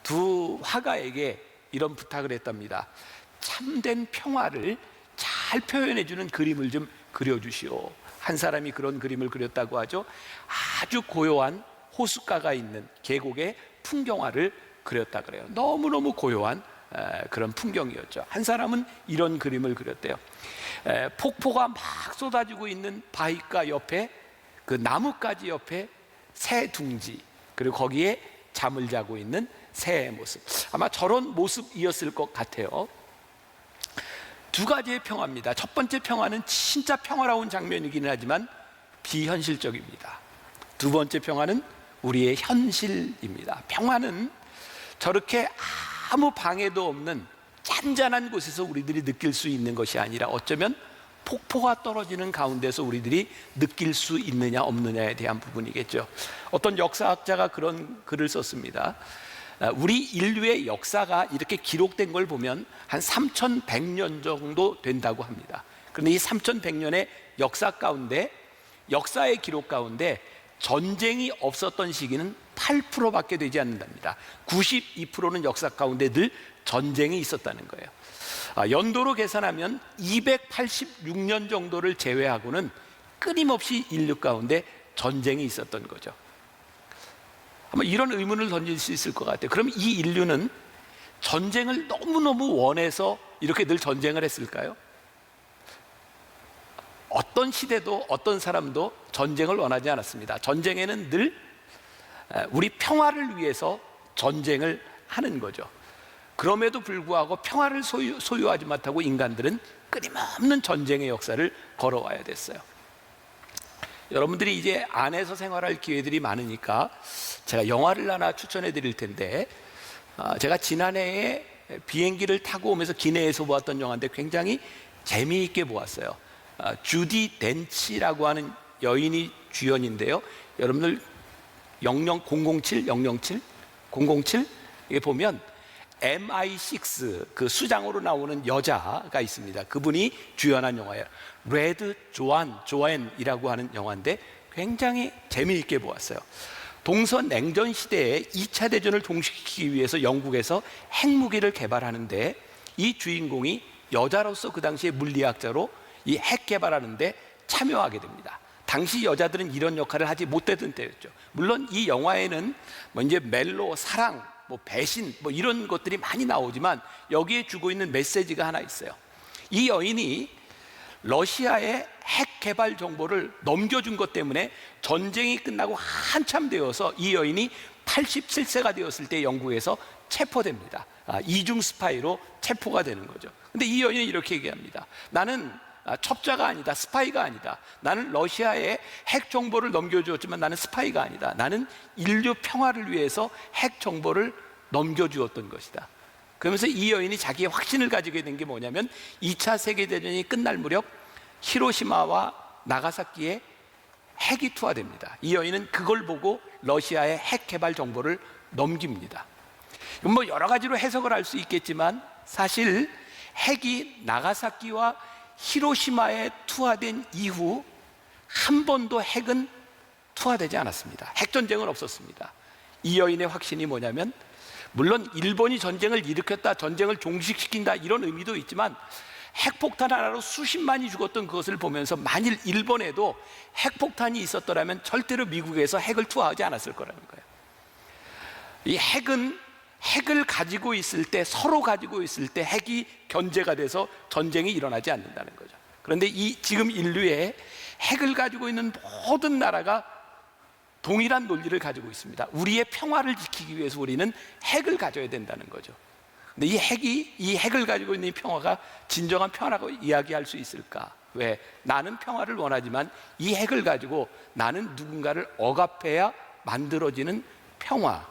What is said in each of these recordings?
두 화가에게 이런 부탁을 했답니다. 참된 평화를 잘 표현해주는 그림을 좀 그려주시오. 한 사람이 그런 그림을 그렸다고 하죠. 아주 고요한 호숫가가 있는 계곡의 풍경화를 그렸다 그래요. 너무너무 고요한 그런 풍경이었죠. 한 사람은 이런 그림을 그렸대요. 폭포가 막 쏟아지고 있는 바위가 옆에 그 나뭇가지 옆에 새 둥지, 그리고 거기에 잠을 자고 있는 새의 모습. 아마 저런 모습이었을 것 같아요. 두 가지의 평화입니다. 첫 번째 평화는 진짜 평화로운 장면이긴 하지만 비현실적입니다. 두 번째 평화는 우리의 현실입니다. 평화는 저렇게 아무 방해도 없는 잔잔한 곳에서 우리들이 느낄 수 있는 것이 아니라 어쩌면 폭포가 떨어지는 가운데서 우리들이 느낄 수 있느냐 없느냐에 대한 부분이겠죠. 어떤 역사학자가 그런 글을 썼습니다. 우리 인류의 역사가 이렇게 기록된 걸 보면 한 3100년 정도 된다고 합니다. 그런데 이 3100년의 역사 가운데, 역사의 기록 가운데 전쟁이 없었던 시기는 8%밖에 되지 않는답니다. 92%는 역사 가운데 늘 전쟁이 있었다는 거예요. 연도로 계산하면 286년 정도를 제외하고는 끊임없이 인류 가운데 전쟁이 있었던 거죠. 아마 이런 의문을 던질 수 있을 것 같아요. 그럼 이 인류는 전쟁을 너무너무 원해서 이렇게 늘 전쟁을 했을까요? 어떤 시대도 어떤 사람도 전쟁을 원하지 않았습니다. 전쟁에는 늘 우리 평화를 위해서 전쟁을 하는 거죠. 그럼에도 불구하고 평화를 소유하지 못하고 인간들은 끊임없는 전쟁의 역사를 걸어와야 됐어요. 여러분들이 이제 안에서 생활할 기회들이 많으니까 제가 영화를 하나 추천해 드릴 텐데, 제가 지난해에 비행기를 타고 오면서 기내에서 보았던 영화인데 굉장히 재미있게 보았어요. 주디 덴치라고 하는 여인이 주연인데요. 여러분들 007 이게 보면 MI6 그 수장으로 나오는 여자가 있습니다. 그분이 주연한 영화예요. 레드 조안이라고 하는 영화인데 굉장히 재미있게 보았어요. 동서 냉전 시대에 2차 대전을 종식시키기 위해서 영국에서 핵무기를 개발하는데 이 주인공이 여자로서 그 당시에 물리학자로 이 핵 개발하는데 참여하게 됩니다. 당시 여자들은 이런 역할을 하지 못했던 때였죠. 물론 이 영화에는 뭐 이제 멜로, 사랑, 뭐 배신, 뭐 이런 것들이 많이 나오지만 여기에 주고 있는 메시지가 하나 있어요. 이 여인이 러시아의 핵 개발 정보를 넘겨준 것 때문에 전쟁이 끝나고 한참 되어서 이 여인이 87세가 되었을 때 영국에서 체포됩니다. 이중 스파이로 체포가 되는 거죠. 근데 이 여인은 이렇게 얘기합니다. 나는 첩자가 아니다, 스파이가 아니다. 나는 러시아에 핵 정보를 넘겨주었지만 나는 스파이가 아니다. 나는 인류 평화를 위해서 핵 정보를 넘겨주었던 것이다. 그러면서 이 여인이 자기의 확신을 가지게 된 게 뭐냐면 2차 세계대전이 끝날 무렵 히로시마와 나가사키에 핵이 투하됩니다. 이 여인은 그걸 보고 러시아의 핵 개발 정보를 넘깁니다. 뭐 여러 가지로 해석을 할 수 있겠지만 사실 핵이 나가사키와 히로시마에 투하된 이후 한 번도 핵은 투하되지 않았습니다. 핵전쟁은 없었습니다. 이 여인의 확신이 뭐냐면 물론 일본이 전쟁을 일으켰다, 전쟁을 종식시킨다 이런 의미도 있지만 핵폭탄 하나로 수십만이 죽었던 그것을 보면서 만일 일본에도 핵폭탄이 있었더라면 절대로 미국에서 핵을 투하하지 않았을 거라는 거예요. 이 핵을 가지고 있을 때, 서로 가지고 있을 때 핵이 견제가 돼서 전쟁이 일어나지 않는다는 거죠. 그런데 지금 인류에 핵을 가지고 있는 모든 나라가 동일한 논리를 가지고 있습니다. 우리의 평화를 지키기 위해서 우리는 핵을 가져야 된다는 거죠. 근데 이 핵을 가지고 있는 이 평화가 진정한 평화라고 이야기할 수 있을까? 왜? 나는 평화를 원하지만 이 핵을 가지고 나는 누군가를 억압해야 만들어지는 평화.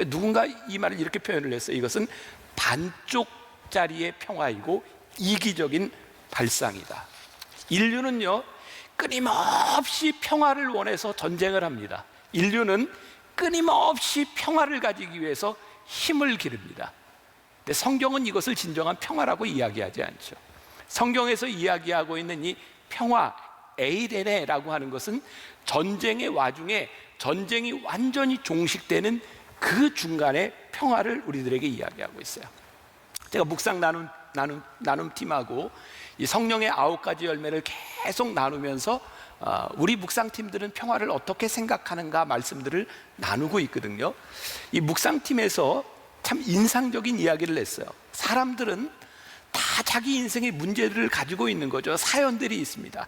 누군가 이 말을 이렇게 표현을 했어요. 이것은 반쪽짜리의 평화이고 이기적인 발상이다. 인류는요, 끊임없이 평화를 원해서 전쟁을 합니다. 인류는 끊임없이 평화를 가지기 위해서 힘을 기릅니다. 근데 성경은 이것을 진정한 평화라고 이야기하지 않죠. 성경에서 이야기하고 있는 이 평화, 에이레네라고 하는 것은 전쟁의 와중에 전쟁이 완전히 종식되는 그 중간의 평화를 우리들에게 이야기하고 있어요. 제가 묵상 나눔 팀하고 이 성령의 9가지 열매를 계속 나누면서 우리 묵상팀들은 평화를 어떻게 생각하는가 말씀들을 나누고 있거든요. 이 묵상팀에서 참 인상적인 이야기를 했어요. 사람들은 다 자기 인생의 문제들을 가지고 있는 거죠. 사연들이 있습니다.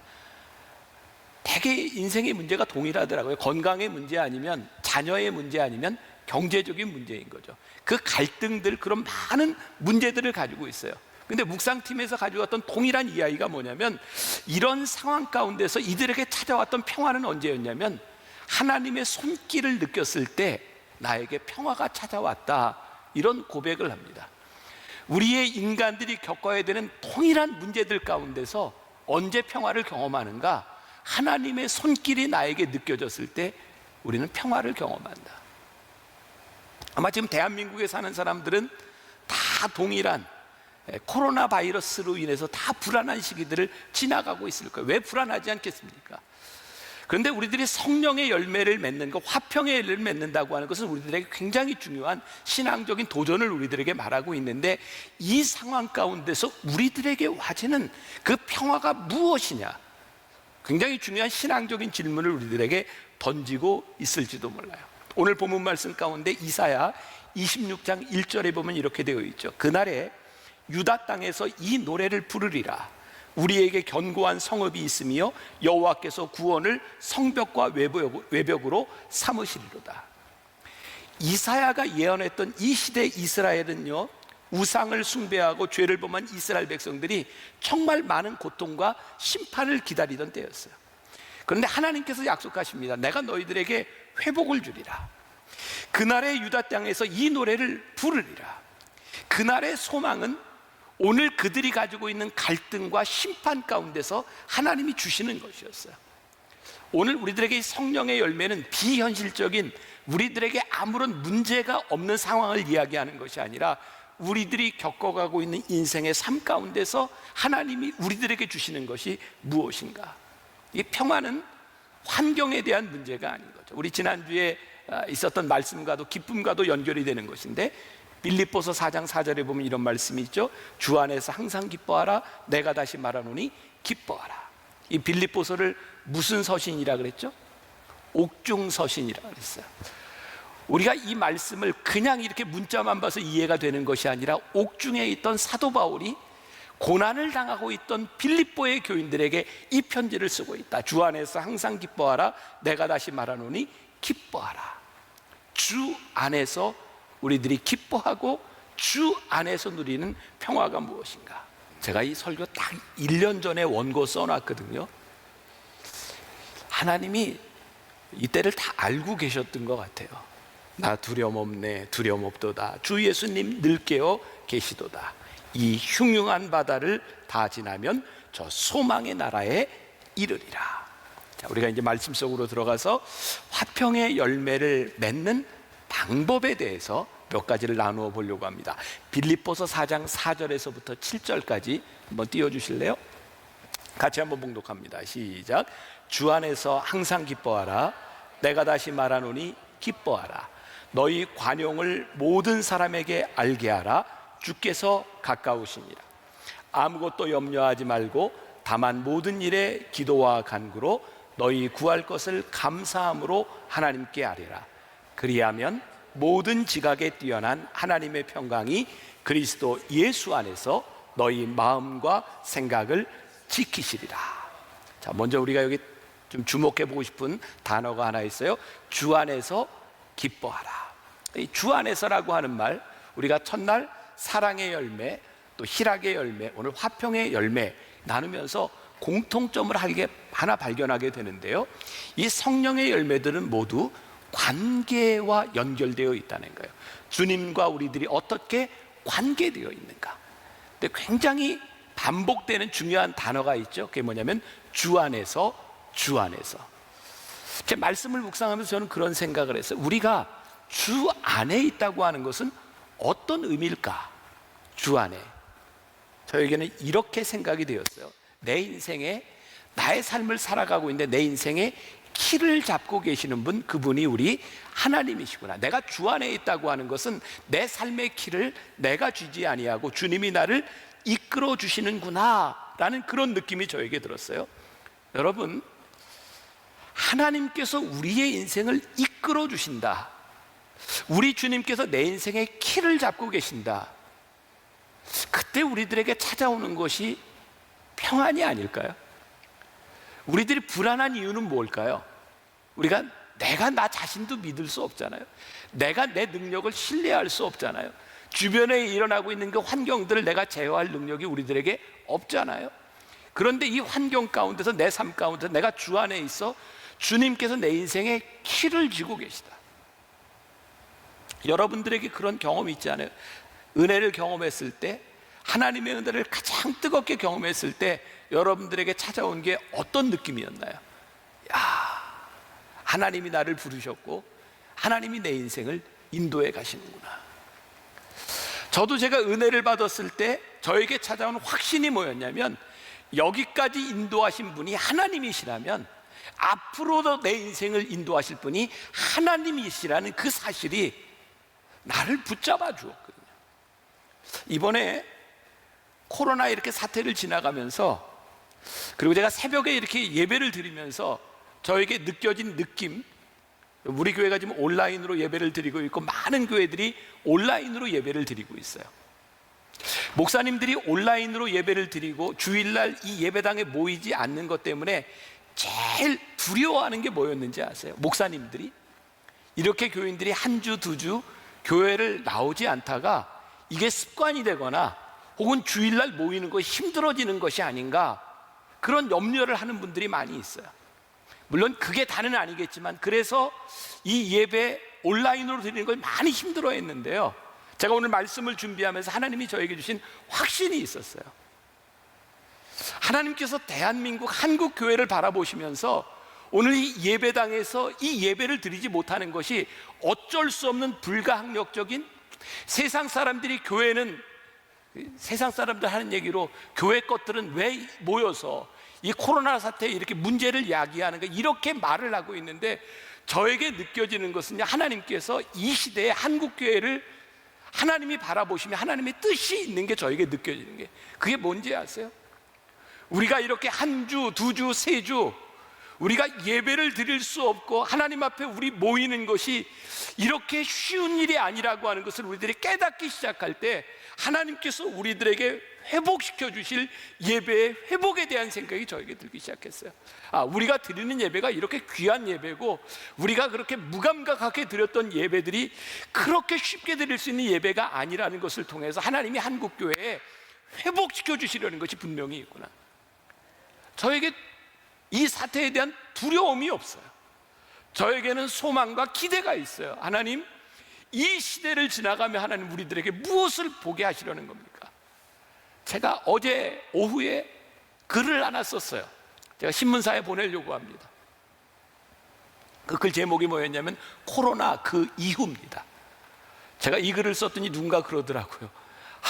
대개 인생의 문제가 동일하더라고요. 건강의 문제 아니면 자녀의 문제 아니면 경제적인 문제인 거죠. 그 갈등들, 그런 많은 문제들을 가지고 있어요. 근데 묵상팀에서 가져왔던 동일한 이야기가 뭐냐면, 이런 상황 가운데서 이들에게 찾아왔던 평화는 언제였냐면, 하나님의 손길을 느꼈을 때 나에게 평화가 찾아왔다, 이런 고백을 합니다. 우리의 인간들이 겪어야 되는 동일한 문제들 가운데서 언제 평화를 경험하는가? 하나님의 손길이 나에게 느껴졌을 때 우리는 평화를 경험한다. 아마 지금 대한민국에 사는 사람들은 다 동일한 코로나 바이러스로 인해서 다 불안한 시기들을 지나가고 있을 거예요. 왜 불안하지 않겠습니까? 그런데 우리들이 성령의 열매를 맺는 것, 화평의 열매를 맺는다고 하는 것은 우리들에게 굉장히 중요한 신앙적인 도전을 우리들에게 말하고 있는데, 이 상황 가운데서 우리들에게 와지는 그 평화가 무엇이냐, 굉장히 중요한 신앙적인 질문을 우리들에게 던지고 있을지도 몰라요. 오늘 본문 말씀 가운데 이사야 26장 1절에 보면 이렇게 되어 있죠. 그날에 유다 땅에서 이 노래를 부르리라. 우리에게 견고한 성읍이 있으며 여호와께서 구원을 성벽과 외벽으로 삼으시리로다. 이사야가 예언했던 이 시대 이스라엘은요, 우상을 숭배하고 죄를 범한 이스라엘 백성들이 정말 많은 고통과 심판을 기다리던 때였어요. 그런데 하나님께서 약속하십니다. 내가 너희들에게 회복을 주리라. 그날의 유다 땅에서 이 노래를 부르리라. 그날의 소망은 오늘 그들이 가지고 있는 갈등과 심판 가운데서 하나님이 주시는 것이었어요. 오늘 우리들에게 성령의 열매는 비현실적인, 우리들에게 아무런 문제가 없는 상황을 이야기하는 것이 아니라 우리들이 겪어가고 있는 인생의 삶 가운데서 하나님이 우리들에게 주시는 것이 무엇인가? 이 평화는 환경에 대한 문제가 아닌 거죠. 우리 지난주에 있었던 말씀과도 기쁨과도 연결이 되는 것인데, 빌립보서 4장 4절에 보면 이런 말씀이 있죠. 주 안에서 항상 기뻐하라. 내가 다시 말하노니 기뻐하라. 이 빌립보서를 무슨 서신이라 그랬죠? 옥중 서신이라 그랬어요. 우리가 이 말씀을 그냥 이렇게 문자만 봐서 이해가 되는 것이 아니라, 옥중에 있던 사도 바울이 고난을 당하고 있던 빌립보의 교인들에게 이 편지를 쓰고 있다. 주 안에서 항상 기뻐하라. 내가 다시 말하노니 기뻐하라. 주 안에서 우리들이 기뻐하고 주 안에서 누리는 평화가 무엇인가? 제가 이 설교 딱 1년 전에 원고 써놨거든요. 하나님이 이때를 다 알고 계셨던 것 같아요. 나 두려움 없네, 두려움 없도다. 주 예수님 늘 깨어 계시도다. 이 흉흉한 바다를 다 지나면 저 소망의 나라에 이르리라. 자, 우리가 이제 말씀 속으로 들어가서 화평의 열매를 맺는 방법에 대해서 몇 가지를 나누어 보려고 합니다. 빌립보서 4장 4절에서부터 7절까지 한번 띄워주실래요? 같이 한번 봉독합니다. 시작. 주 안에서 항상 기뻐하라. 내가 다시 말하노니 기뻐하라. 너희 관용을 모든 사람에게 알게 하라. 주께서 가까우시니라. 아무것도 염려하지 말고 다만 모든 일에 기도와 간구로 너희 구할 것을 감사함으로 하나님께 아뢰라. 그리하면 모든 지각에 뛰어난 하나님의 평강이 그리스도 예수 안에서 너희 마음과 생각을 지키시리라. 자, 먼저 우리가 여기 좀 주목해 보고 싶은 단어가 하나 있어요. 주 안에서 기뻐하라. 이 주 안에서라고 하는 말, 우리가 첫날 사랑의 열매, 또 희락의 열매, 오늘 화평의 열매 나누면서 공통점을 하나 발견하게 되는데요. 이 성령의 열매들은 모두 관계와 연결되어 있다는 거예요. 주님과 우리들이 어떻게 관계되어 있는가. 근데 굉장히 반복되는 중요한 단어가 있죠. 그게 뭐냐면 주 안에서, 주 안에서. 제 말씀을 묵상하면서 저는 그런 생각을 했어요. 우리가 주 안에 있다고 하는 것은 어떤 의미일까? 주 안에. 저에게는 이렇게 생각이 되었어요. 내 인생에, 나의 삶을 살아가고 있는데 내 인생에 키를 잡고 계시는 분, 그분이 우리 하나님이시구나. 내가 주 안에 있다고 하는 것은 내 삶의 키를 내가 쥐지 아니하고 주님이 나를 이끌어 주시는구나 라는 그런 느낌이 저에게 들었어요. 여러분, 하나님께서 우리의 인생을 이끌어 주신다, 우리 주님께서 내 인생의 키를 잡고 계신다, 그때 우리들에게 찾아오는 것이 평안이 아닐까요? 우리들이 불안한 이유는 뭘까요? 내가 나 자신도 믿을 수 없잖아요. 내가 내 능력을 신뢰할 수 없잖아요. 주변에 일어나고 있는 그 환경들을 내가 제어할 능력이 우리들에게 없잖아요. 그런데 이 환경 가운데서, 내 삶 가운데서 내가 주 안에 있어 주님께서 내 인생의 키를 쥐고 계시다. 여러분들에게 그런 경험이 있지 않아요? 은혜를 경험했을 때, 하나님의 은혜를 가장 뜨겁게 경험했을 때 여러분들에게 찾아온 게 어떤 느낌이었나요? 하나님이 나를 부르셨고 하나님이 내 인생을 인도해 가시는구나. 저도 제가 은혜를 받았을 때 저에게 찾아온 확신이 뭐였냐면, 여기까지 인도하신 분이 하나님이시라면 앞으로도 내 인생을 인도하실 분이 하나님이시라는 그 사실이 나를 붙잡아 주었거든요. 이번에 코로나 이렇게 사태를 지나가면서, 그리고 제가 새벽에 이렇게 예배를 드리면서 저에게 느껴진 느낌, 우리 교회가 지금 온라인으로 예배를 드리고 있고 많은 교회들이 온라인으로 예배를 드리고 있어요. 목사님들이 온라인으로 예배를 드리고 주일날 이 예배당에 모이지 않는 것 때문에 제일 두려워하는 게 뭐였는지 아세요? 목사님들이 이렇게 교인들이 한 주, 두 주 교회를 나오지 않다가 이게 습관이 되거나 혹은 주일날 모이는 것이 힘들어지는 것이 아닌가, 그런 염려를 하는 분들이 많이 있어요. 물론 그게 다는 아니겠지만, 그래서 이 예배 온라인으로 드리는 걸 많이 힘들어했는데요, 제가 오늘 말씀을 준비하면서 하나님이 저에게 주신 확신이 있었어요. 하나님께서 대한민국 한국 교회를 바라보시면서 오늘 이 예배당에서 이 예배를 드리지 못하는 것이 어쩔 수 없는 불가항력적인, 세상 사람들이 교회는, 세상 사람들 하는 얘기로 교회 것들은 왜 모여서 이 코로나 사태에 이렇게 문제를 야기하는가, 이렇게 말을 하고 있는데, 저에게 느껴지는 것은 하나님께서 이 시대의 한국 교회를 하나님이 바라보시며 하나님의 뜻이 있는 게 저에게 느껴지는 게, 그게 뭔지 아세요? 우리가 이렇게 한 주, 두 주, 세 주 우리가 예배를 드릴 수 없고 하나님 앞에 우리 모이는 것이 이렇게 쉬운 일이 아니라고 하는 것을 우리들이 깨닫기 시작할 때, 하나님께서 우리들에게 회복시켜 주실 예배의 회복에 대한 생각이 저에게 들기 시작했어요. 우리가 드리는 예배가 이렇게 귀한 예배고, 우리가 그렇게 무감각하게 드렸던 예배들이 그렇게 쉽게 드릴 수 있는 예배가 아니라는 것을 통해서 하나님이 한국교회에 회복시켜 주시려는 것이 분명히 있구나. 저에게 이 사태에 대한 두려움이 없어요. 저에게는 소망과 기대가 있어요. 하나님, 이 시대를 지나가며 하나님 우리들에게 무엇을 보게 하시려는 겁니까? 제가 어제 오후에 글을 하나 썼어요. 제가 신문사에 보내려고 합니다. 그 글 제목이 뭐였냐면 코로나 그 이후입니다. 제가 이 글을 썼더니 누군가 그러더라고요.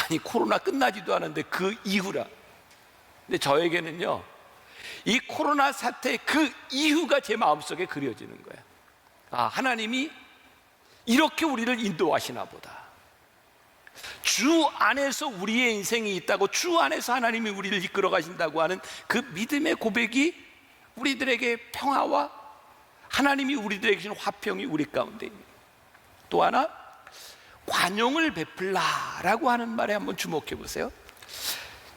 아니, 코로나 끝나지도 않았는데 그 이후라. 근데 저에게는요, 이 코로나 사태 그 이후가 제 마음속에 그려지는 거예요. 하나님이 이렇게 우리를 인도하시나 보다. 주 안에서 우리의 인생이 있다고, 주 안에서 하나님이 우리를 이끌어 가신다고 하는 그 믿음의 고백이 우리들에게 평화와 하나님이 우리들에게 주신 화평이 우리 가운데 있는. 또 하나, 관용을 베풀라라고 하는 말에 한번 주목해 보세요.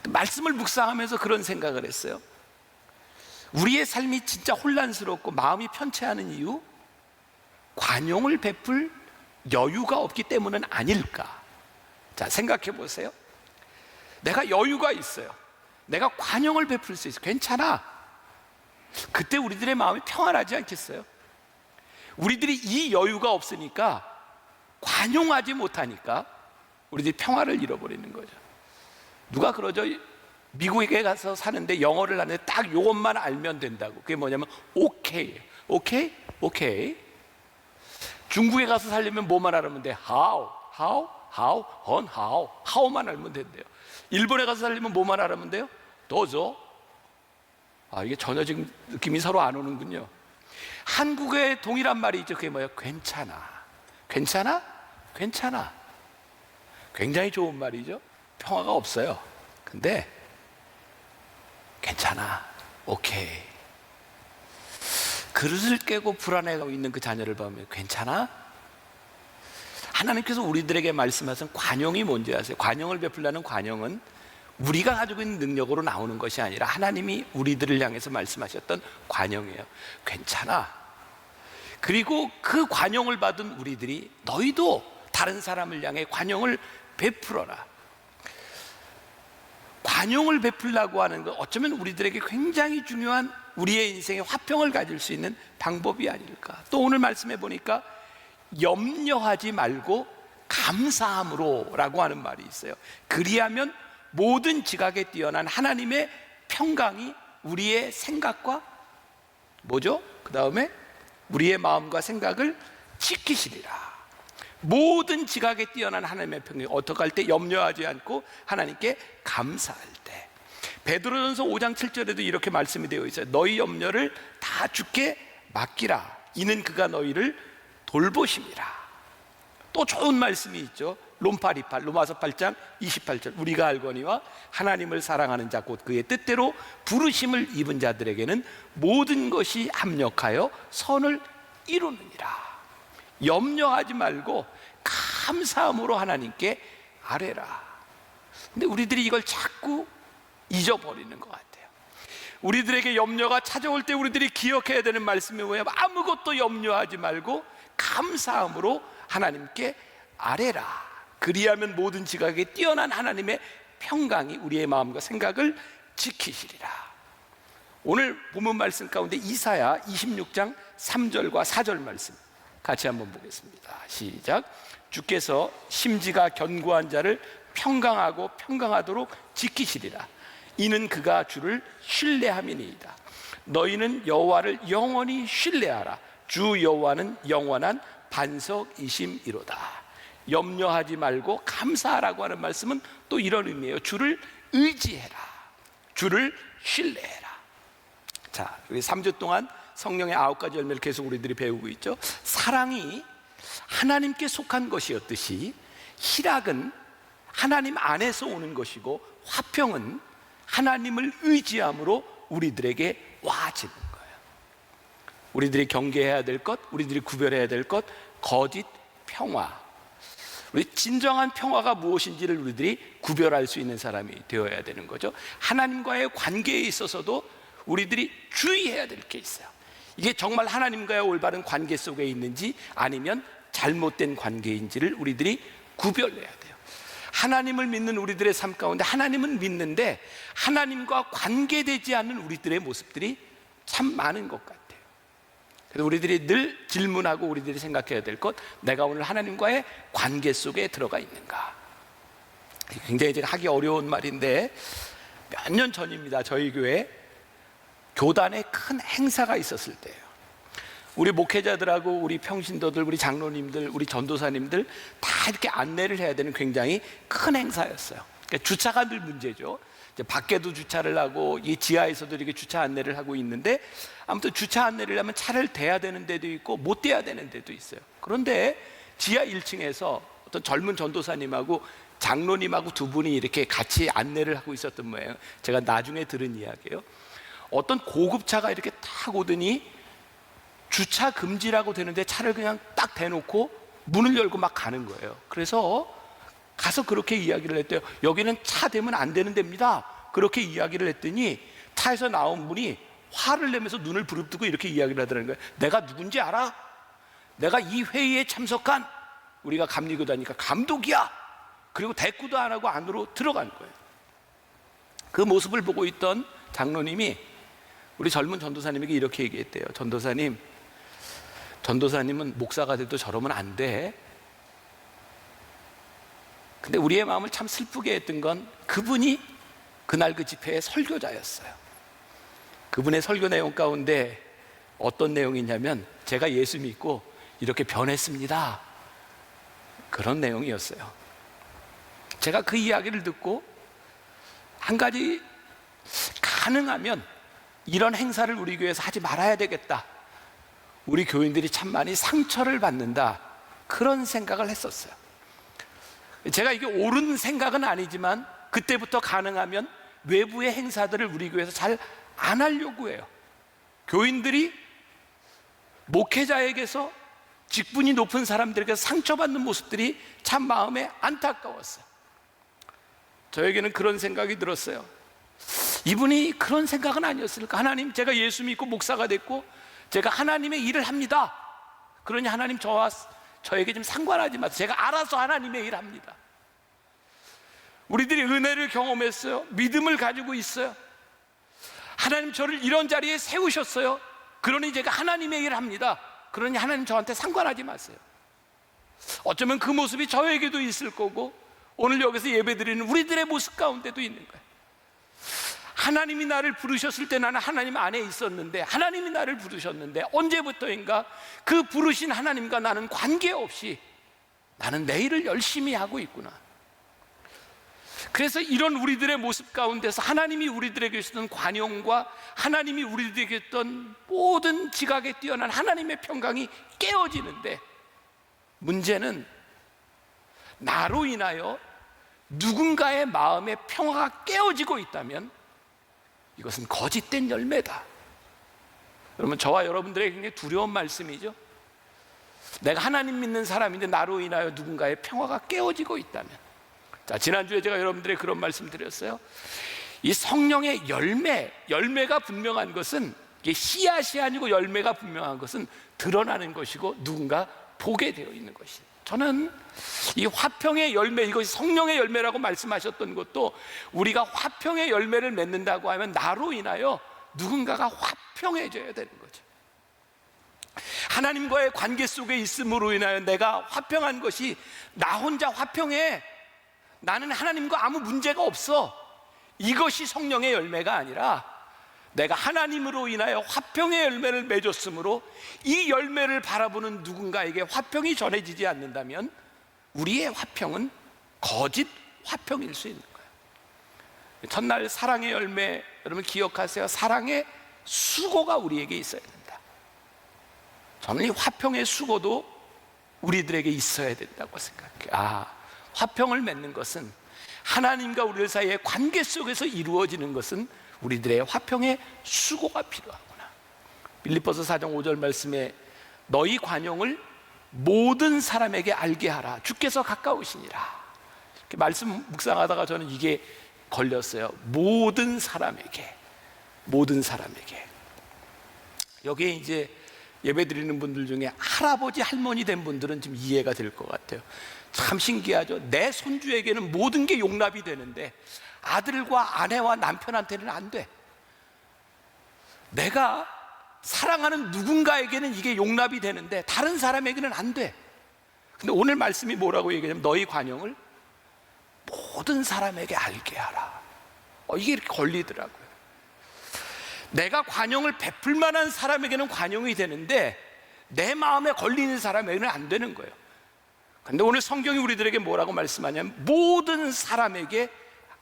말씀을 묵상하면서 그런 생각을 했어요. 우리의 삶이 진짜 혼란스럽고 마음이 편치않은 이유, 관용을 베풀 여유가 없기 때문은 아닐까? 자, 생각해 보세요. 내가 여유가 있어요. 내가 관용을 베풀 수 있어. 괜찮아. 그때 우리들의 마음이 평안하지 않겠어요? 우리들이 이 여유가 없으니까, 관용하지 못하니까 우리들이 평화를 잃어버리는 거죠. 누가 그러죠? 미국에 가서 사는데 영어를 하는데 딱 이것만 알면 된다고. 그게 뭐냐면 오케이, 오케이, 오케이. 중국에 가서 살려면 뭐만 알면 돼? how, on how만 알면 된대요. 일본에 가서 살려면 뭐만 알면 돼요? 도저. 이게 전혀 지금 느낌이 서로 안 오는군요. 한국의 동일한 말이 있죠. 그게 뭐예요? 괜찮아. 괜찮아? 괜찮아. 굉장히 좋은 말이죠. 평화가 없어요. 근데 괜찮아. 오케이. 그릇을 깨고 불안해하고 있는 그 자녀를 보면 괜찮아? 하나님께서 우리들에게 말씀하신 관용이 뭔지 아세요? 관용을 베풀라는 관용은 우리가 가지고 있는 능력으로 나오는 것이 아니라 하나님이 우리들을 향해서 말씀하셨던 관용이에요. 괜찮아. 그리고 그 관용을 받은 우리들이 너희도 다른 사람을 향해 관용을 베풀어라. 관용을 베풀라고 하는 것, 어쩌면 우리들에게 굉장히 중요한 우리의 인생의 화평을 가질 수 있는 방법이 아닐까. 또 오늘 말씀해 보니까 염려하지 말고 감사함으로 라고 하는 말이 있어요. 그리하면 모든 지각에 뛰어난 하나님의 평강이 우리의 생각과 뭐죠? 그 다음에 우리의 마음과 생각을 지키시리라. 모든 지각에 뛰어난 하나님의 평강이 어떻게 할 때? 염려하지 않고 하나님께 감사할 때. 베드로전서 5장 7절에도 이렇게 말씀이 되어 있어요. 너희 염려를 다 주께 맡기라. 이는 그가 너희를 돌보심이라. 또 좋은 말씀이 있죠. 로마서 8장 28절. 우리가 알거니와 하나님을 사랑하는 자 곧 그의 뜻대로 부르심을 입은 자들에게는 모든 것이 합력하여 선을 이루느니라. 염려하지 말고 감사함으로 하나님께 아뢰라. 근데 우리들이 이걸 자꾸 잊어버리는 것 같아요. 우리들에게 염려가 찾아올 때 우리들이 기억해야 되는 말씀이 뭐냐면 아무것도 염려하지 말고 감사함으로 하나님께 아뢰라. 그리하면 모든 지각에 뛰어난 하나님의 평강이 우리의 마음과 생각을 지키시리라. 오늘 본문 말씀 가운데 이사야 26장 3절과 4절 말씀 같이 한번 보겠습니다. 시작. 주께서 심지가 견고한 자를 평강하고 평강하도록 지키시리라. 이는 그가 주를 신뢰함이니이다. 너희는 여호와를 영원히 신뢰하라. 주 여호와는 영원한 반석이심이로다. 염려하지 말고 감사하라고 하는 말씀은 또 이런 의미예요. 주를 의지해라. 주를 신뢰해라. 자, 우리 3주 동안 성령의 9가지 열매를 계속 우리들이 배우고 있죠. 사랑이 하나님께 속한 것이었듯이 희락은 하나님 안에서 오는 것이고 화평은 하나님을 의지함으로 우리들에게 와지는 거예요. 우리들이 경계해야 될 것, 우리들이 구별해야 될 것, 거짓 평화. 우리 진정한 평화가 무엇인지를 우리들이 구별할 수 있는 사람이 되어야 되는 거죠. 하나님과의 관계에 있어서도 우리들이 주의해야 될 게 있어요. 이게 정말 하나님과의 올바른 관계 속에 있는지 아니면 잘못된 관계인지를 우리들이 구별해야 돼요. 하나님을 믿는 우리들의 삶 가운데 하나님은 믿는데 하나님과 관계되지 않는 우리들의 모습들이 참 많은 것 같아요. 그래서 우리들이 늘 질문하고 우리들이 생각해야 될 것, 내가 오늘 하나님과의 관계 속에 들어가 있는가. 굉장히 제가 하기 어려운 말인데 몇 년 전입니다. 저희 교회 교단에 큰 행사가 있었을 때예요. 우리 목회자들하고 우리 평신도들, 우리 장로님들, 우리 전도사님들 다 이렇게 안내를 해야 되는 굉장히 큰 행사였어요. 그러니까 주차가 늘 문제죠. 이제 밖에도 주차를 하고 이 지하에서도 이렇게 주차 안내를 하고 있는데 아무튼 주차 안내를 하면 차를 대야 되는 데도 있고 못 대야 되는 데도 있어요. 그런데 지하 1층에서 어떤 젊은 전도사님하고 장로님하고 두 분이 이렇게 같이 안내를 하고 있었던 모양이에요. 제가 나중에 들은 이야기예요. 어떤 고급차가 이렇게 탁 오더니 주차 금지라고 되는데 차를 그냥 딱 대놓고 문을 열고 막 가는 거예요. 그래서 가서 그렇게 이야기를 했대요. 여기는 차 대면 안 되는 데입니다. 그렇게 이야기를 했더니 차에서 나온 분이 화를 내면서 눈을 부릅뜨고 이렇게 이야기를 하더라는 거예요. 내가 누군지 알아? 내가 이 회의에 참석한, 우리가 감리교다니까 감독이야. 그리고 대꾸도 안 하고 안으로 들어간 거예요. 그 모습을 보고 있던 장로님이 우리 젊은 전도사님에게 이렇게 얘기했대요. 전도사님은 목사가 돼도 저러면 안 돼. 근데 우리의 마음을 참 슬프게 했던 건 그분이 그날 그 집회의 설교자였어요. 그분의 설교 내용 가운데 어떤 내용이냐면 제가 예수 믿고 이렇게 변했습니다. 그런 내용이었어요. 제가 그 이야기를 듣고 한 가지, 가능하면 이런 행사를 우리 교회에서 하지 말아야 되겠다 우리 교인들이 참 많이 상처를 받는다, 그런 생각을 했었어요. 제가 이게 옳은 생각은 아니지만 그때부터 가능하면 외부의 행사들을 우리 교회에서 잘 안 하려고 해요. 교인들이 목회자에게서, 직분이 높은 사람들에게서 상처받는 모습들이 참 마음에 안타까웠어요. 저에게는 그런 생각이 들었어요. 이분이 그런 생각은 아니었을까? 하나님, 제가 예수 믿고 목사가 됐고 제가 하나님의 일을 합니다. 그러니 하나님 저에게 좀 상관하지 마세요. 제가 알아서 하나님의 일을 합니다. 우리들이 은혜를 경험했어요. 믿음을 가지고 있어요. 하나님 저를 이런 자리에 세우셨어요. 그러니 제가 하나님의 일을 합니다. 그러니 하나님 저한테 상관하지 마세요. 어쩌면 그 모습이 저에게도 있을 거고 오늘 여기서 예배드리는 우리들의 모습 가운데도 있는 거예요. 하나님이 나를 부르셨을 때 나는 하나님 안에 있었는데, 하나님이 나를 부르셨는데 언제부터인가 그 부르신 하나님과 나는 관계없이 나는 내 일을 열심히 하고 있구나. 그래서 이런 우리들의 모습 가운데서 하나님이 우리들에게 주셨던 관용과 하나님이 우리들에게 줬던 모든 지각에 뛰어난 하나님의 평강이 깨어지는데, 문제는 나로 인하여 누군가의 마음의 평화가 깨어지고 있다면 이것은 거짓된 열매다. 여러분, 저와 여러분들에게 굉장히 두려운 말씀이죠. 내가 하나님 믿는 사람인데 나로 인하여 누군가의 평화가 깨어지고 있다면. 자, 지난주에 제가 여러분들에게 그런 말씀 드렸어요. 이 성령의 열매가 분명한 것은, 이게 씨앗이 아니고 열매가 분명한 것은 드러나는 것이고 누군가 보게 되어 있는 것이에요. 저는 이 화평의 열매, 이것이 성령의 열매라고 말씀하셨던 것도, 우리가 화평의 열매를 맺는다고 하면 나로 인하여 누군가가 화평해져야 되는 거죠. 하나님과의 관계 속에 있음으로 인하여 내가 화평한 것이, 나 혼자 화평해, 나는 하나님과 아무 문제가 없어, 이것이 성령의 열매가 아니라 내가 하나님으로 인하여 화평의 열매를 맺었으므로 이 열매를 바라보는 누군가에게 화평이 전해지지 않는다면 우리의 화평은 거짓 화평일 수 있는 거예요. 첫날 사랑의 열매, 여러분 기억하세요. 사랑의 수고가 우리에게 있어야 된다. 저는 이 화평의 수고도 우리들에게 있어야 된다고 생각해요. 화평을 맺는 것은, 하나님과 우리들 사이의 관계 속에서 이루어지는 것은 우리들의 화평의 수고가 필요하구나. 빌립보서 4장 5절 말씀에 너희 관용을 모든 사람에게 알게 하라. 주께서 가까우시니라. 이렇게 말씀 묵상하다가 저는 이게 걸렸어요. 모든 사람에게, 모든 사람에게. 여기에 이제 예배드리는 분들 중에 할아버지 할머니 된 분들은 좀 이해가 될 것 같아요. 참 신기하죠. 내 손주에게는 모든 게 용납이 되는데 아들과 아내와 남편한테는 안 돼. 내가 사랑하는 누군가에게는 이게 용납이 되는데 다른 사람에게는 안 돼. 근데 오늘 말씀이 뭐라고 얘기하냐면 너희 관용을 모든 사람에게 알게 하라. 이게 이렇게 걸리더라고요. 내가 관용을 베풀 만한 사람에게는 관용이 되는데 내 마음에 걸리는 사람에게는 안 되는 거예요. 근데 오늘 성경이 우리들에게 뭐라고 말씀하냐면 모든 사람에게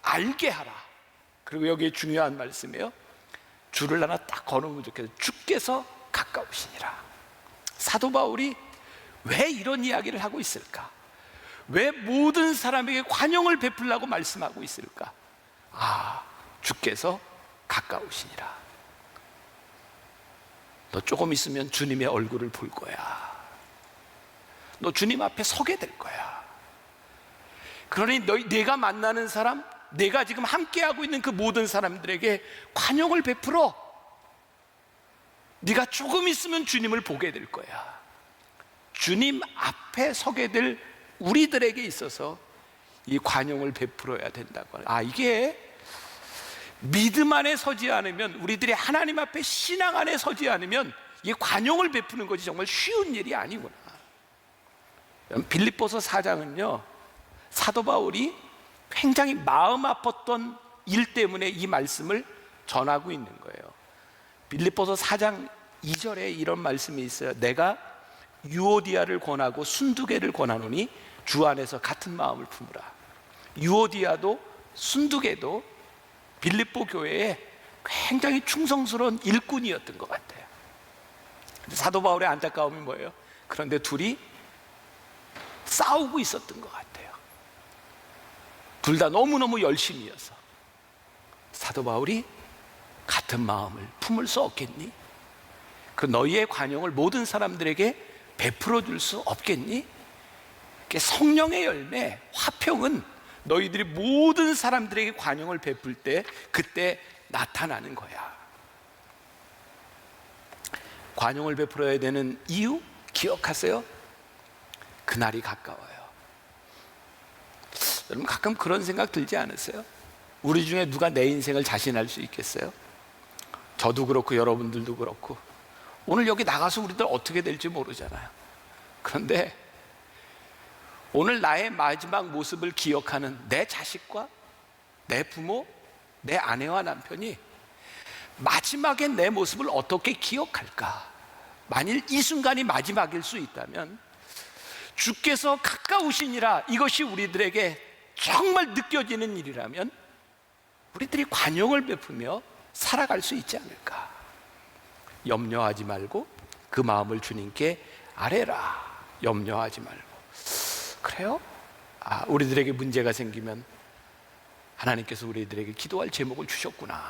알게 하라. 그리고 여기에 중요한 말씀이에요. 줄을 하나 딱 거놓으면 좋겠어요. 주께서 가까우시니라. 사도 바울이 왜 이런 이야기를 하고 있을까? 왜 모든 사람에게 관용을 베풀라고 말씀하고 있을까? 주께서 가까우시니라. 너 조금 있으면 주님의 얼굴을 볼 거야. 너 주님 앞에 서게 될 거야. 그러니 내가 만나는 사람, 내가 지금 함께하고 있는 그 모든 사람들에게 관용을 베풀어. 네가 조금 있으면 주님을 보게 될 거야. 주님 앞에 서게 될 우리들에게 있어서 이 관용을 베풀어야 된다고. 이게 믿음 안에 서지 않으면, 우리들이 하나님 앞에 신앙 안에 서지 않으면 이 관용을 베푸는 것이 정말 쉬운 일이 아니구나. 빌립보서 4장은요, 사도 바울이 굉장히 마음 아팠던 일 때문에 이 말씀을 전하고 있는 거예요. 빌립보서 4장 2절에 이런 말씀이 있어요. 내가 유오디아를 권하고 순두개를 권하노니 주 안에서 같은 마음을 품으라. 유오디아도 순두개도 빌립보 교회에 굉장히 충성스러운 일꾼이었던 것 같아요. 사도 바울의 안타까움이 뭐예요? 그런데 둘이 싸우고 있었던 것 같아요. 둘 다 너무너무 열심이어서. 사도 바울이 같은 마음을 품을 수 없겠니? 그 너희의 관용을 모든 사람들에게 베풀어 줄 수 없겠니? 성령의 열매, 화평은 너희들이 모든 사람들에게 관용을 베풀 때 그때 나타나는 거야. 관용을 베풀어야 되는 이유 기억하세요? 그날이 가까워요. 여러분 가끔 그런 생각 들지 않으세요? 우리 중에 누가 내 인생을 자신할 수 있겠어요? 저도 그렇고 여러분들도 그렇고 오늘 여기 나가서 우리들 어떻게 될지 모르잖아요. 그런데 오늘 나의 마지막 모습을 기억하는 내 자식과 내 부모, 내 아내와 남편이 마지막에 내 모습을 어떻게 기억할까? 만일 이 순간이 마지막일 수 있다면 주께서 가까우시니라 이것이 우리들에게 정말 느껴지는 일이라면 우리들이 관용을 베푸며 살아갈 수 있지 않을까? 염려하지 말고 그 마음을 주님께 아뢰라. 염려하지 말고. 그래요? 우리들에게 문제가 생기면 하나님께서 우리들에게 기도할 제목을 주셨구나.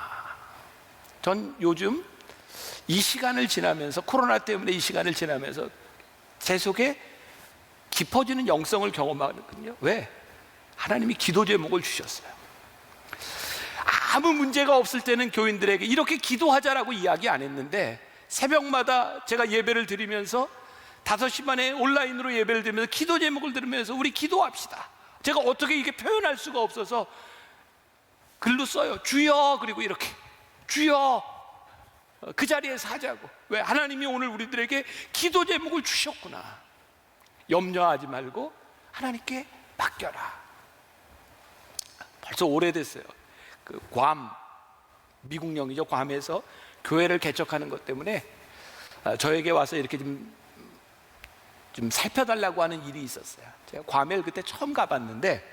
전 요즘 이 시간을 지나면서, 코로나 때문에 이 시간을 지나면서 제 속에 깊어지는 영성을 경험하거든요. 왜? 하나님이 기도 제목을 주셨어요. 아무 문제가 없을 때는 교인들에게 이렇게 기도하자라고 이야기 안 했는데, 새벽마다 제가 예배를 드리면서 5시 반에 온라인으로 예배를 드리면서 기도 제목을 들으면서 우리 기도합시다. 제가 어떻게 이게 표현할 수가 없어서 글로 써요. 주여, 그리고 이렇게 주여, 그 자리에서 하자고. 왜? 하나님이 오늘 우리들에게 기도 제목을 주셨구나. 염려하지 말고 하나님께 맡겨라. 벌써 오래됐어요. 그 괌, 미국 영이죠. 괌에서 교회를 개척하는 것 때문에 저에게 와서 이렇게 좀 살펴달라고 하는 일이 있었어요. 제가 괌에 그때 처음 가봤는데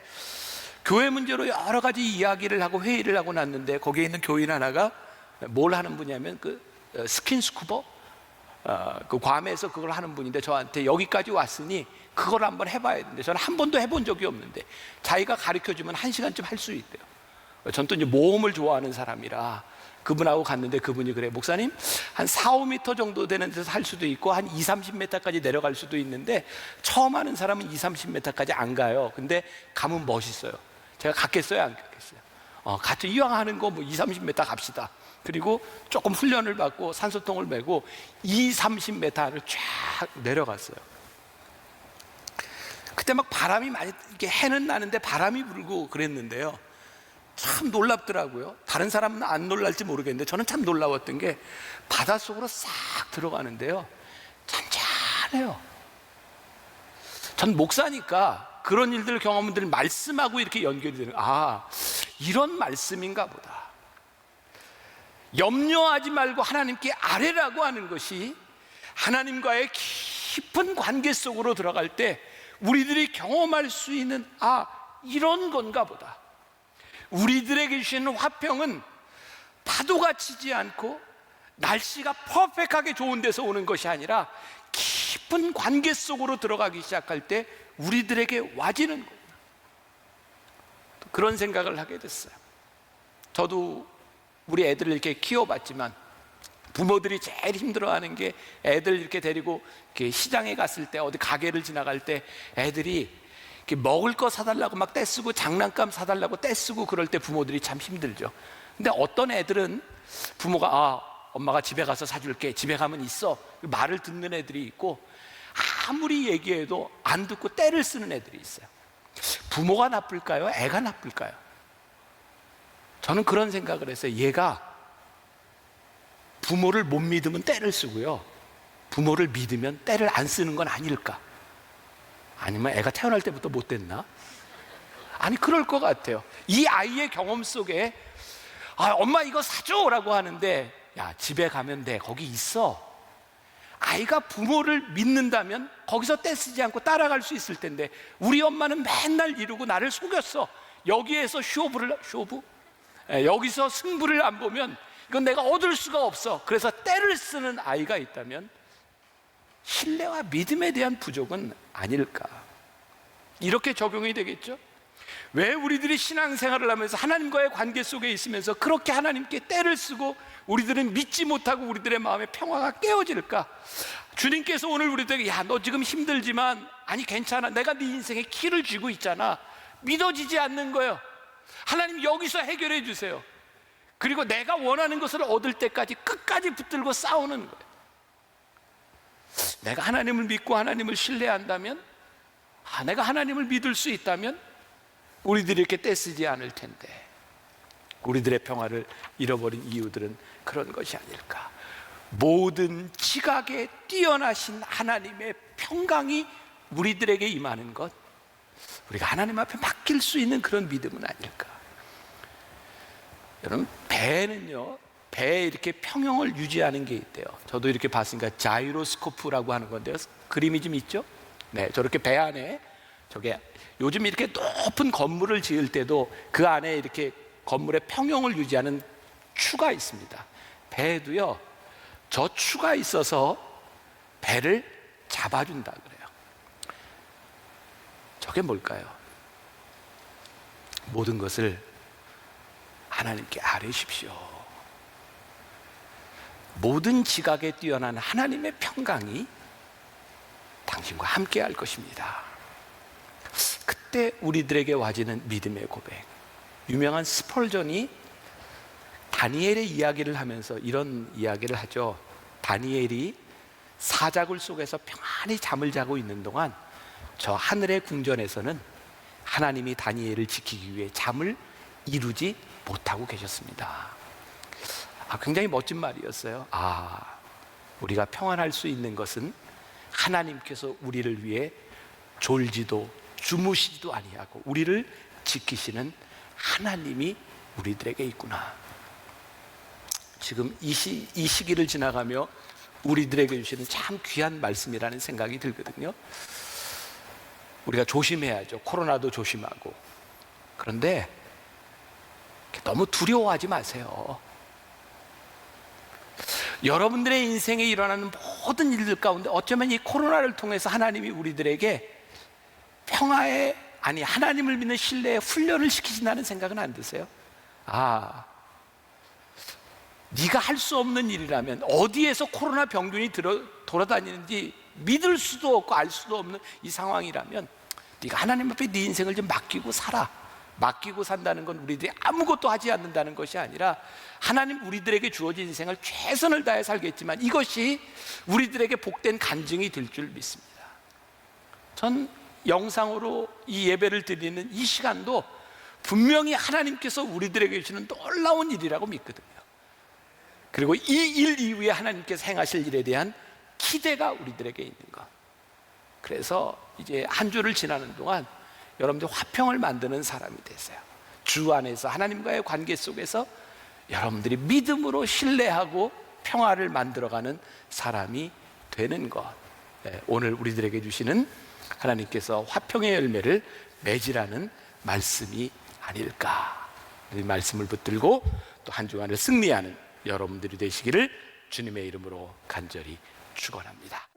교회 문제로 여러 가지 이야기를 하고 회의를 하고 났는데 거기에 있는 교인 하나가 뭘 하는 분이냐면 그 스킨스쿠버, 그 괌에서 그걸 하는 분인데 저한테 여기까지 왔으니 그걸 한번 해봐야 되는데 저는 한 번도 해본 적이 없는데 자기가 가르쳐주면 1시간쯤 할 수 있대요. 전 또 이제 모험을 좋아하는 사람이라 그분하고 갔는데 그분이 그래, 목사님 한 4, 5m 정도 되는 데서 할 수도 있고 한 2, 30m까지 내려갈 수도 있는데 처음 하는 사람은 2, 30m까지 안 가요. 근데 가면 멋있어요. 제가 갔겠어요, 안 갔겠어요? 같이 이왕 하는 거 뭐 2, 30m 갑시다. 그리고 조금 훈련을 받고 산소통을 메고 2, 30m를 쫙 내려갔어요. 그때 막 바람이 많이, 이렇게 해는 나는데 바람이 불고 그랬는데요. 참 놀랍더라고요. 다른 사람은 안 놀랄지 모르겠는데 저는 참 놀라웠던 게 바닷속으로 싹 들어가는데요, 잔잔해요. 전 목사니까 그런 일들 경험들 말씀하고 이렇게 연결이 되는, 이런 말씀인가 보다. 염려하지 말고 하나님께 아뢰라고 하는 것이 하나님과의 깊은 관계 속으로 들어갈 때 우리들이 경험할 수 있는 이런 건가 보다. 우리들에게 주시는 화평은 파도가 치지 않고 날씨가 퍼펙트하게 좋은 데서 오는 것이 아니라 깊은 관계 속으로 들어가기 시작할 때 우리들에게 와지는 겁니다. 그런 생각을 하게 됐어요. 저도 우리 애들을 이렇게 키워봤지만 부모들이 제일 힘들어하는 게 애들 이렇게 데리고 이렇게 시장에 갔을 때, 어디 가게를 지나갈 때 애들이 이렇게 먹을 거 사달라고 막 떼쓰고 장난감 사달라고 떼쓰고 그럴 때 부모들이 참 힘들죠. 근데 어떤 애들은 부모가 엄마가 집에 가서 사줄게, 집에 가면 있어, 말을 듣는 애들이 있고 아무리 얘기해도 안 듣고 떼를 쓰는 애들이 있어요. 부모가 나쁠까요? 애가 나쁠까요? 저는 그런 생각을 했어요. 얘가 부모를 못 믿으면 떼를 쓰고요, 부모를 믿으면 떼를 안 쓰는 건 아닐까? 아니면 애가 태어날 때부터 못 됐나? 아니, 그럴 것 같아요. 이 아이의 경험 속에 엄마 이거 사줘 라고 하는데, 야, 집에 가면 돼, 거기 있어. 아이가 부모를 믿는다면 거기서 떼쓰지 않고 따라갈 수 있을 텐데, 우리 엄마는 맨날 이러고 나를 속였어. 여기에서 여기서 승부를 안 보면 이건 내가 얻을 수가 없어. 그래서 떼를 쓰는 아이가 있다면 신뢰와 믿음에 대한 부족은 아닐까? 이렇게 적용이 되겠죠? 왜 우리들이 신앙생활을 하면서 하나님과의 관계 속에 있으면서 그렇게 하나님께 때를 쓰고 우리들은 믿지 못하고 우리들의 마음에 평화가 깨어질까? 주님께서 오늘 우리들에게 야, 너 지금 힘들지만 아니 괜찮아, 내가 네 인생에 키를 쥐고 있잖아. 믿어지지 않는 거예요. 하나님 여기서 해결해 주세요. 그리고 내가 원하는 것을 얻을 때까지 끝까지 붙들고 싸우는 거예요. 내가 하나님을 믿고 하나님을 신뢰한다면, 내가 하나님을 믿을 수 있다면 우리들이 이렇게 떼쓰지 않을 텐데, 우리들의 평화를 잃어버린 이유들은 그런 것이 아닐까. 모든 지각에 뛰어나신 하나님의 평강이 우리들에게 임하는 것, 우리가 하나님 앞에 맡길 수 있는 그런 믿음은 아닐까. 여러분, 배는요, 배에 이렇게 평형을 유지하는 게 있대요. 저도 이렇게 봤으니까 자이로스코프라고 하는 건데요, 그림이 좀 있죠? 네, 저렇게 배 안에, 저게 요즘 이렇게 높은 건물을 지을 때도 그 안에 이렇게 건물의 평형을 유지하는 추가 있습니다. 배에도요, 저 추가 있어서 배를 잡아준다 그래요. 저게 뭘까요? 모든 것을 하나님께 아뢰십시오. 모든 지각에 뛰어난 하나님의 평강이 당신과 함께 할 것입니다. 그때 우리들에게 와지는 믿음의 고백. 유명한 스펄전이 다니엘의 이야기를 하면서 이런 이야기를 하죠. 다니엘이 사자굴 속에서 평안히 잠을 자고 있는 동안 저 하늘의 궁전에서는 하나님이 다니엘을 지키기 위해 잠을 이루지 못하고 계셨습니다. 굉장히 멋진 말이었어요. 우리가 평안할 수 있는 것은 하나님께서 우리를 위해 졸지도 주무시지도 아니하고 우리를 지키시는 하나님이 우리들에게 있구나. 지금 이 시기를 지나가며 우리들에게 주시는 참 귀한 말씀이라는 생각이 들거든요. 우리가 조심해야죠. 코로나도 조심하고. 그런데 너무 두려워하지 마세요. 여러분들의 인생에 일어나는 모든 일들 가운데 어쩌면 이 코로나를 통해서 하나님이 우리들에게 평화의, 하나님을 믿는 신뢰의 훈련을 시키신다는 생각은 안 드세요? 네가 할 수 없는 일이라면, 어디에서 코로나 병균이 돌아다니는지 믿을 수도 없고 알 수도 없는 이 상황이라면 네가 하나님 앞에 네 인생을 좀 맡기고 살아. 맡기고 산다는 건 우리들이 아무것도 하지 않는다는 것이 아니라 하나님 우리들에게 주어진 인생을 최선을 다해 살겠지만 이것이 우리들에게 복된 간증이 될 줄 믿습니다. 전 영상으로 이 예배를 드리는 이 시간도 분명히 하나님께서 우리들에게 주시는 놀라운 일이라고 믿거든요. 그리고 이 일 이후에 하나님께서 행하실 일에 대한 기대가 우리들에게 있는 것. 그래서 이제 한 주를 지나는 동안 여러분들 화평을 만드는 사람이 되세요. 주 안에서 하나님과의 관계 속에서 여러분들이 믿음으로 신뢰하고 평화를 만들어가는 사람이 되는 것. 오늘 우리들에게 주시는 하나님께서 화평의 열매를 맺으라는 말씀이 아닐까. 이 말씀을 붙들고 또 한 주간을 승리하는 여러분들이 되시기를 주님의 이름으로 간절히 축원합니다.